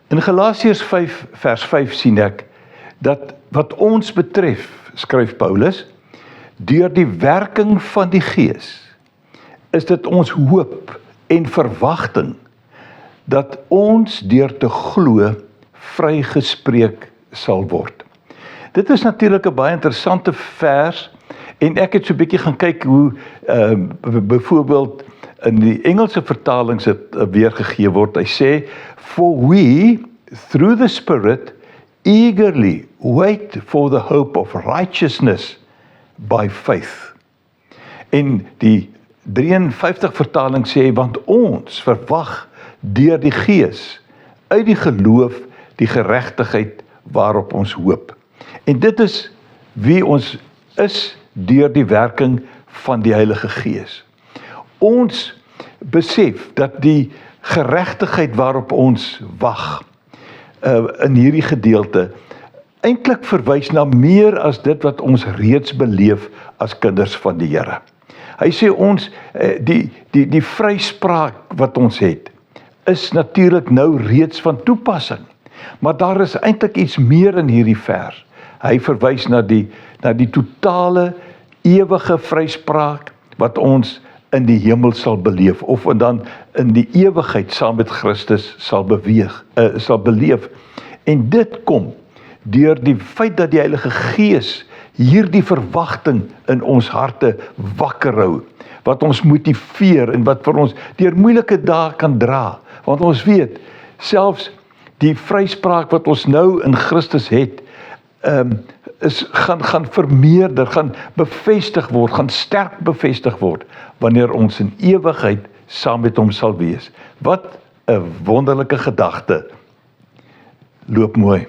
In Galasiërs 5 vers 5 sien ek, dat wat ons betref, skryf Paulus, deur die werking van die Gees, is dit ons hoop en verwagting, dat ons deur te glo vrygespreek sal word. Dit is natuurlik 'n baie interessante vers, en ek het so 'n bietjie gaan kyk hoe byvoorbeeld in die Engelse vertalings dit weergegee word. Hy sê, for we, through the Spirit, eagerly wait for the hope of righteousness by faith. En die 53 vertaling sê, want ons verwag deur die Gees, uit die geloof, die geregtigheid waarop ons hoop. En dit is wie ons is deur die werking van die Heilige Gees. Ons besef dat die geregtigheid waarop ons wag in hierdie gedeelte eintlik verwys na meer as dit wat ons reeds beleef as kinders van die Here. Hy sê ons, die vryspraak wat ons het, is natuurlik nou reeds van toepassing. Maar daar is eintlik iets meer in hierdie vers. Hy verwys na die totale, ewige vryspraak wat ons in die hemel sal beleef, of dan in die ewigheid saam met Christus sal beleef. En dit kom deur die feit dat die Heilige Gees hierdie verwagting in ons harte wakker hou, wat ons motiveer en wat vir ons deur moeilike dae kan dra. Want ons weet, selfs die vryspraak wat ons nou in Christus het, gaan vermeerder, gaan bevestig word, gaan sterk bevestig word, wanneer ons in ewigheid saam met hom sal wees. Wat 'n wonderlike gedagte. Loop mooi.